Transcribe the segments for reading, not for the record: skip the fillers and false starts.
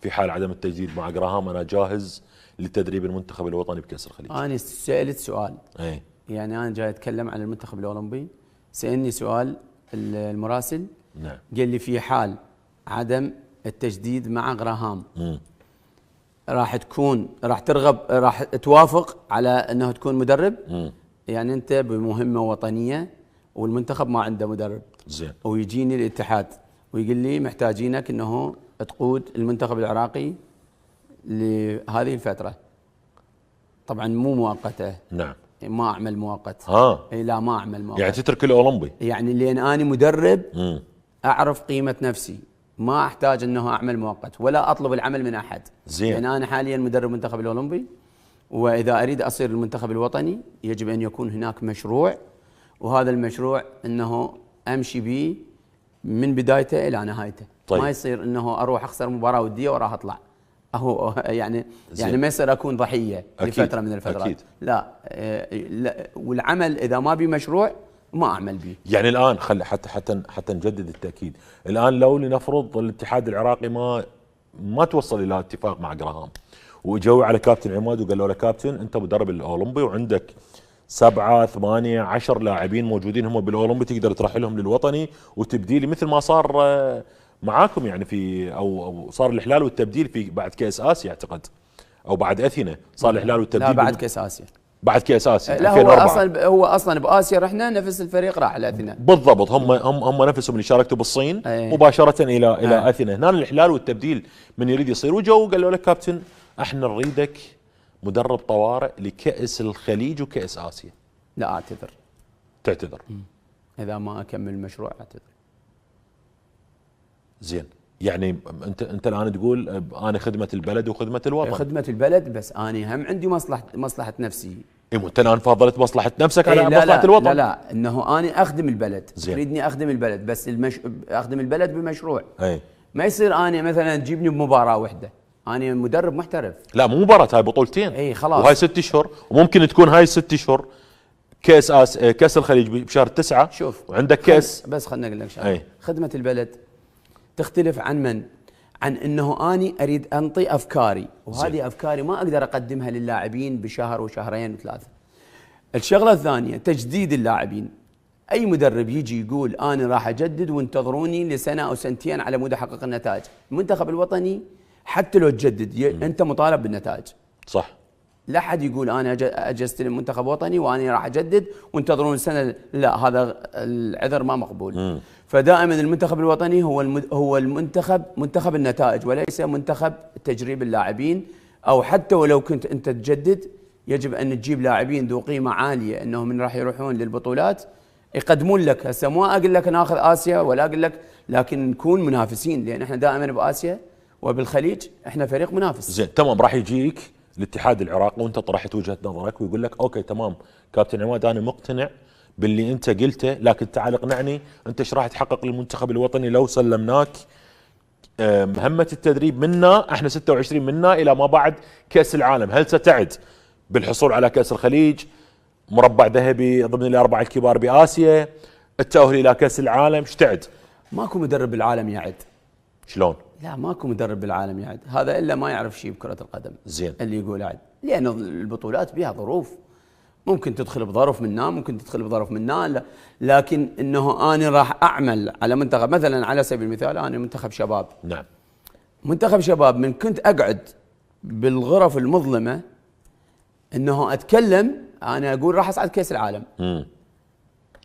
في حال عدم التجديد مع جراهام انا جاهز لتدريب المنتخب الوطني بكأس الخليج. انا سألت سؤال، اي يعني انا جاي اتكلم عن المنتخب الاولمبي، سألني سؤال المراسل، نعم، قال لي في حال عدم التجديد مع جراهام راح ترغب، راح توافق على انه تكون مدرب؟ يعني انت بمهمه وطنيه والمنتخب ما عنده مدرب، زين، ويجيني الاتحاد ويقول لي محتاجينك انه تقود المنتخب العراقي لهذه الفتره، طبعا مو مؤقته، نعم، ما اعمل مؤقت، اي لا ما اعمل مؤقت، يعني تترك الاولمبي، يعني لان انا مدرب اعرف قيمه نفسي، ما احتاج انه اعمل مؤقت ولا اطلب العمل من احد. زين، يعني انا حاليا مدرب المنتخب الاولمبي، واذا اريد اصير المنتخب الوطني يجب ان يكون هناك مشروع، وهذا المشروع انه امشي به من بدايته الى نهايته. طيب. ما يصير انه اروح اخسر مباراه وديه وراح اطلع، هو يعني زين. يعني ما يصير اكون ضحيه لفتره من الفترات. أكيد. لا, لا، والعمل اذا ما بي مشروع ما اعمل به. يعني الان حتى نجدد التاكيد، الان لو لنفرض الاتحاد العراقي ما توصل الى اتفاق مع جراهام، واجوا على كابتن عماد وقالوا له كابتن انت مدرب الاولمبي وعندك 7 8 10 لاعبين موجودين هم بالاولمبي تقدر ترحلهم للوطني وتبديلي مثل ما صار معاكم، يعني في او صار الاحلال والتبديل في بعد كاس اسيا اعتقد، او بعد اثينا صار الاحلال والتبديل. لا بعد كاس اسيا. بعد كاس اسيا لا 2004. هو اصلا باسيا رحنا نفس الفريق راح لاثينا. بالضبط، هم نفسهم اللي شاركتوا بالصين مباشره الى اثينا. هنا الاحلال والتبديل من يريد يصير، وجو قالوا لك كابتن احنا نريدك مدرب طوارئ لكاس الخليج وكاس اسيا. لا اعتذر. تعتذر؟ اذا ما اكمل المشروع اعتذر. زين، يعني انت الان تقول انا خدمه البلد وخدمه الوطن. خدمه البلد، بس انا هم عندي مصلحه نفسي. انت الان فضلت مصلحه نفسك على مصلحه الوطن. لا انه انا اخدم البلد، زين. تريدني اخدم البلد، بس اخدم البلد بمشروع. اي ما يصير انا مثلا تجيبني بمباراه واحده، انا مدرب محترف. لا مو مباراه، هاي بطولتين. اي خلاص، وهاي 6 اشهر، وممكن تكون هاي 6 اشهر كاس الخليج بشهر 9. شوف وعندك كاس. بس خلنا اقول لك شغله، خدمه البلد تختلف عن من؟ عن انه اني اريد انطي افكاري، وهذه افكاري ما اقدر اقدمها للاعبين بشهر وشهرين وثلاثه. الشغله الثانيه تجديد اللاعبين. اي مدرب يجي يقول انا راح اجدد وانتظروني لسنه او سنتين على مود احقق النتائج. المنتخب الوطني حتى لو تجدد انت مطالب بالنتائج. صح. لا احد يقول انا اجزت المنتخب وطني وانا راح اجدد وانتظرون السنه، لا هذا العذر ما مقبول. فدائما المنتخب الوطني هو منتخب النتائج، وليس منتخب تجريب اللاعبين. او حتى ولو كنت انت تجدد يجب ان تجيب لاعبين ذو قيمه عاليه، انهم من راح يروحون للبطولات يقدمون لك. هسه ما اقول لك ناخذ اسيا ولا اقول لك، لكن نكون منافسين، لان احنا دائما باسيا وبالخليج احنا فريق منافس. زين تمام. راح يجيك الاتحاد العراقي وانت طرحت وجهه نظرك ويقول لك اوكي تمام كابتن عماد انا مقتنع باللي انت قلته، لكن تعال اقنعني انت ايش راح تحقق للمنتخب الوطني لو سلمناك مهمه التدريب منا احنا 26 منا الى ما بعد كاس العالم؟ هل ستعد بالحصول على كاس الخليج، مربع ذهبي ضمن الاربعه الكبار باسيا، التاهل الى كاس العالم؟ ايش تعد؟ ماكو مدرب بالعالم يعد. شلون؟ لا ماكو مدرب بالعالم يعد، هذا الا ما يعرف شيء بكره القدم. زين. اللي يقول عد، لان البطولات بها ظروف، ممكن تدخل بظرف منا، ممكن تدخل بظرف منا، لا. لكن انه انا راح اعمل على منتخب، مثلا على سبيل المثال انا منتخب شباب. نعم. منتخب شباب من كنت اقعد بالغرف المظلمه انه اتكلم، انا اقول راح اصعد كاس العالم.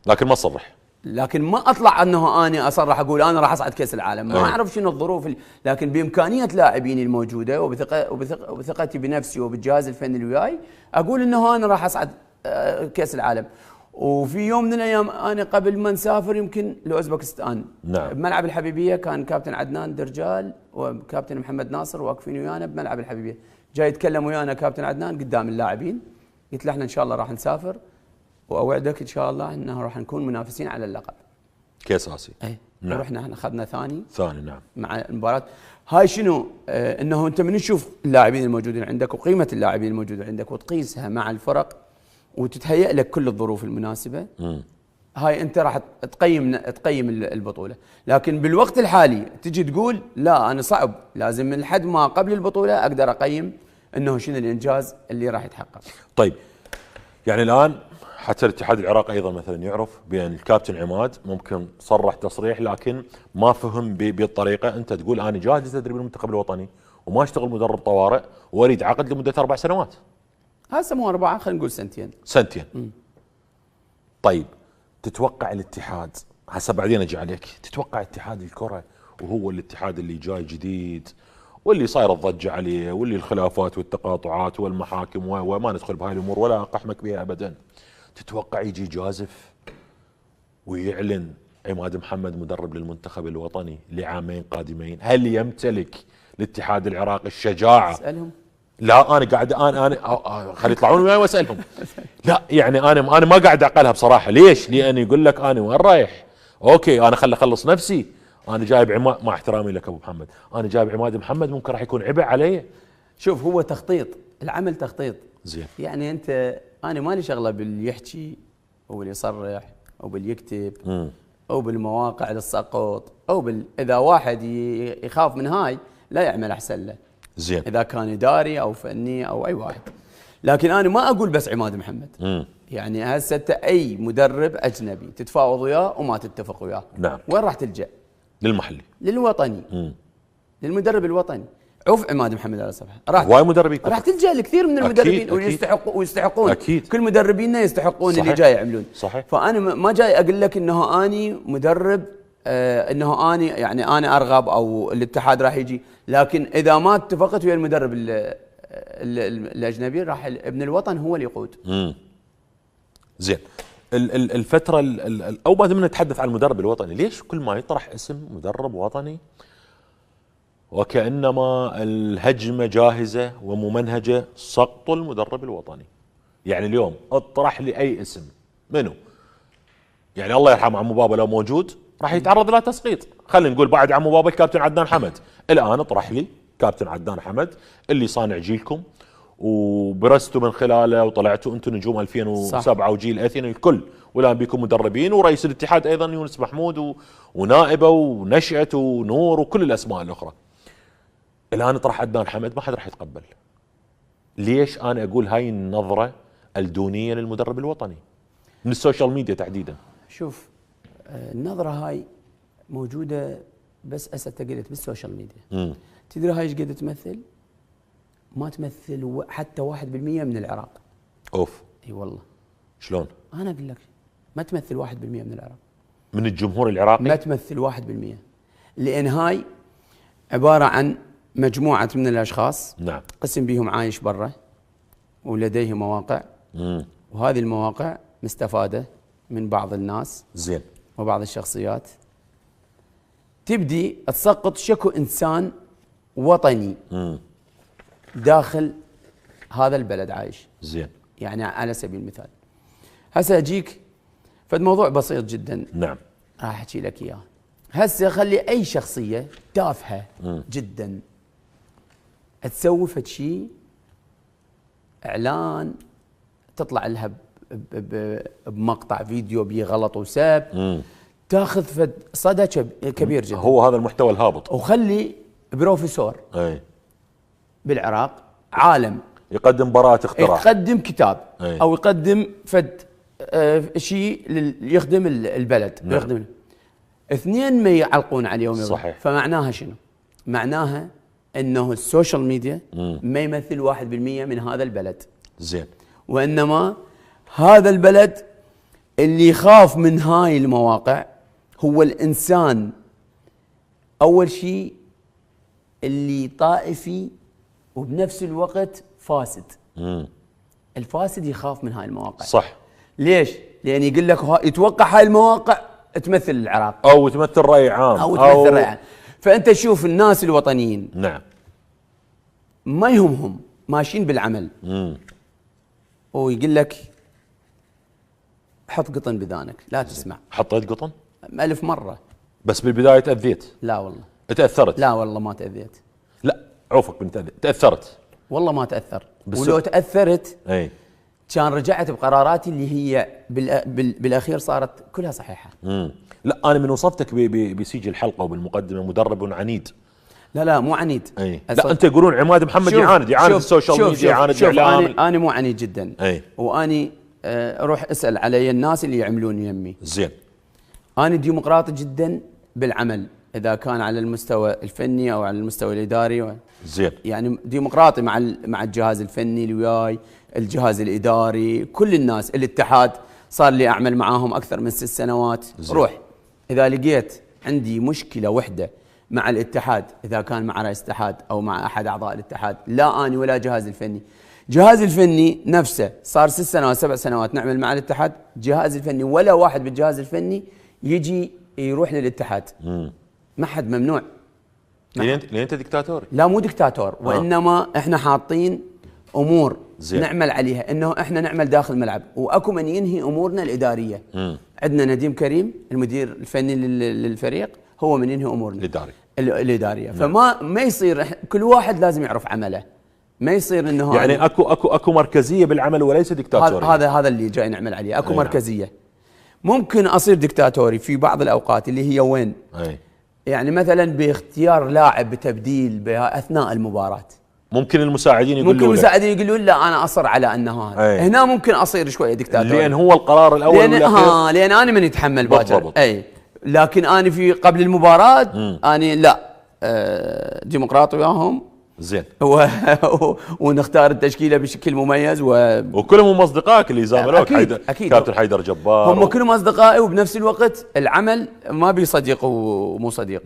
لكن ما صرح. لكن ما اطلع انه انا اصرح اقول انا راح اصعد كاس العالم، ما اعرف شنو الظروف لكن بامكانيه لاعبيني الموجوده وبثقتي بنفسي وبالجهاز الفني اللي وياي اقول انه انا راح اصعد كاس العالم. وفي يوم من الايام انا قبل ما نسافر يمكن لاوزبكستان، نعم، بملعب الحبيبيه، كان كابتن عدنان درجال وكابتن محمد ناصر واقفين ويانا بملعب الحبيبيه، جاي يتكلم ويانا كابتن عدنان قدام اللاعبين، قلت له احنا ان شاء الله راح نسافر واوعدك ان شاء الله انه راح نكون منافسين على اللقب كاس اسيا. اي نعم. ورحنا احنا اخذنا ثاني. نعم. مع المباراه هاي شنو؟ انه انت من تشوف اللاعبين الموجودين عندك وقيمه اللاعبين الموجوده عندك وتقيسها مع الفرق وتتهيأ لك كل الظروف المناسبه، هاي انت راح تقيم البطوله، لكن بالوقت الحالي تجي تقول لا انا صعب، لازم من لحد ما قبل البطوله اقدر اقيم انه شنو الانجاز اللي راح يتحقق. طيب يعني الان حتى الاتحاد العراقي ايضا مثلا يعرف بان الكابتن عماد ممكن صرح تصريح لكن ما فهم بالطريقه. انت تقول انا جاهز لتدريب المنتخب الوطني وما اشتغل مدرب طوارئ واريد عقد لمده 4 سنوات. هسه مو 4، خلينا نقول سنتين. طيب تتوقع الاتحاد هسه بعدين اجي عليك، تتوقع اتحاد الكره وهو الاتحاد اللي جاي جديد واللي صاير الضجه عليه واللي الخلافات والتقاطعات والمحاكم وما ندخل بهاي الامور ولا اقحمك بها ابدا، تتوقع يجي جازف ويعلن عماد محمد مدرب للمنتخب الوطني لعامين قادمين؟ هل يمتلك الاتحاد العراقي الشجاعه؟ اسالهم. لا انا قاعد انا خلي يطلعون وياي واسالهم. لا يعني انا ما قاعد اعقلها بصراحه. ليش؟ لان يقول لك انا وين رايح؟ اوكي انا خل اخلص نفسي، انا جايب عماد، مع احترامي لك ابو محمد، انا جايب عماد محمد ممكن راح يكون عبء علي. شوف هو تخطيط، العمل تخطيط. زين. يعني انت انا مالي شغله باللي يحكي او باللي يصرح او باللي يكتب او بالمواقع للسقط او اذا واحد يخاف من هاي لا يعمل احسن له. زين. اذا كان اداري او فني او اي واحد. لكن انا ما اقول بس عماد محمد. يعني هسه اي مدرب اجنبي تتفاوض وياه وما تتفق وياه، نعم، وين راح تلجا؟ للمحلي، للوطني. للمدرب الوطني. عوف عماد محمد على صفحه هواي مدربين راح تلجا لكثير من المدربين ويستحقون أكيد. كل مدربينا يستحقون صحيح. اللي جاي يعملون. صحيح. فانا ما جاي اقول لك انه اني مدرب انه اني يعني انا ارغب او الاتحاد راح يجي، لكن اذا ما اتفقت ويا المدرب الاجنبي راح ابن الوطن هو اللي يقود. زين. الفتره او بعد ما نتحدث عن المدرب الوطني، ليش كل ما يطرح اسم مدرب وطني وكأنما الهجمة جاهزة وممنهجة سقط المدرب الوطني؟ يعني اليوم اطرح لي أي اسم، منو؟ يعني الله يرحم عمو بابا لو موجود راح يتعرض له تسقيط. خلينا نقول بعد عمو بابا الكابتن عدنان حمد، الآن اطرح لي كابتن عدنان حمد اللي صانع جيلكم وبرزتوا من خلاله وطلعتوا انتم نجوم 2007 صح. وجيل اثينا الكل، والان بيكم مدربين، ورئيس الاتحاد ايضا يونس محمود ونائبه ونشأة ونور وكل الاسماء الاخرى. الان اطرح عدنان حمد ما حد راح يتقبل. ليش انا اقول هاي النظره الدونيه للمدرب الوطني من السوشيال ميديا تحديدا؟ شوف النظره هاي موجوده بس هسه قلت بالسوشيال ميديا. تدري هاي ايش قد تمثل؟ ما تمثل حتى 1% من العراق. اوف. اي والله. شلون؟ انا اقول لك ما تمثل 1% من العراق. من الجمهور العراقي؟ ما تمثل 1%. لان هاي عباره عن مجموعه من الاشخاص. نعم. قسم بيهم عايش برا ولديه مواقع. وهذه المواقع مستفاده من بعض الناس. زين. وبعض الشخصيات تبدي تسقط شكو انسان وطني داخل هذا البلد عايش. زين. يعني على سبيل المثال هسه اجيك فد موضوع بسيط جدا. نعم. راح احكي لك اياه. هسه خلي اي شخصيه تافهه جدا تسوي فد شيء اعلان تطلع لها بمقطع فيديو بيه غلط وسب، تاخذ فد صدى كبير جدا. هو هذا المحتوى الهابط. وخلي بروفيسور اي بالعراق عالم يقدم براءة اختراع، يقدم كتاب أي. او يقدم فد شيء يخدم البلد. نعم. يخدم اثنين ما يعلقون عليه صحيح. فمعناها شنو؟ معناها انه السوشيال ميديا ما يمثل 1% من هذا البلد. زين. وانما هذا البلد اللي يخاف من هاي المواقع هو الانسان اول شيء اللي طائفي وبنفس الوقت فاسد. الفاسد يخاف من هاي المواقع. صح. ليش؟ لان يقول لك يتوقع هاي المواقع تمثل العراق او تمثل راي عام او تمثل راي عام. فانت تشوف الناس الوطنيين نعم ما يهمهم ماشيين بالعمل ويقول لك حط قطن بذانك لا تسمع. حطيت قطن 1000 مرة بس بالبداية تأذيت؟ لا والله. تأثرت؟ لا والله ما تأذيت. لا عوفك بنت تأثرت؟ والله ما تأثر. ولو تأثرت اي كان رجعت بقراراتي اللي هي بالاخير صارت كلها صحيحه. لا انا من وصفتك بسيج الحلقه وبالمقدمه مدرب عنيد. لا مو عنيد. لا انت يقولون عماد محمد يعاند السوشيال ميديا، يعاند الاعلام. انا مو عنيد جدا. واني اروح اسال علي الناس اللي يعملون يمي. زين. انا ديمقراطي جدا بالعمل، اذا كان على المستوى الفني او على المستوى الاداري. زين. يعني ديمقراطي مع الجهاز الفني اللي وياي، الجهاز الاداري، كل الناس، الاتحاد صار لي اعمل معاهم اكثر من 6 سنوات. زين. روح اذا لقيت عندي مشكله وحده مع الاتحاد، اذا كان مع رئيس الاتحاد او مع احد اعضاء الاتحاد، لا اني ولا جهاز الفني. جهاز الفني نفسه صار 6 سنوات 7 سنوات نعمل مع الاتحاد، جهاز الفني ولا واحد بالجهاز الفني يجي يروح للاتحاد. ما حد ممنوع. لين انت دكتاتوري؟ لا مو دكتاتور، وانما احنا حاطين امور زين. نعمل عليها، انه احنا نعمل داخل الملعب، واكو من ينهي امورنا الاداريه. عندنا نديم كريم المدير الفني للفريق، هو من ينهي امورنا الاداريه. فما ما يصير كل واحد لازم يعرف عمله، ما يصير انه يعني اكو مركزيه بالعمل وليس دكتاتوري. هذا اللي جاي نعمل عليه. اكو مركزيه. ممكن اصير دكتاتوري في بعض الاوقات اللي هي وين؟ يعني مثلا باختيار لاعب بتبديل اثناء المباراه. ممكن المساعدين يقولون لا انا اصر على انه هذا. هنا ممكن اصير شويه دكتاتوري، لان هو القرار الاول والاخير. لان انا من يتحمل باكر. لكن انا في قبل المباراه انا لا ديمقراطي وياهم. زين. ونختار التشكيله بشكل مميز وكلهم اصدقائك اللي زاملوك. أكيد. كابتن حيدر جبار هم كلهم اصدقائي، وبنفس الوقت العمل ما بي صديق ومو صديق.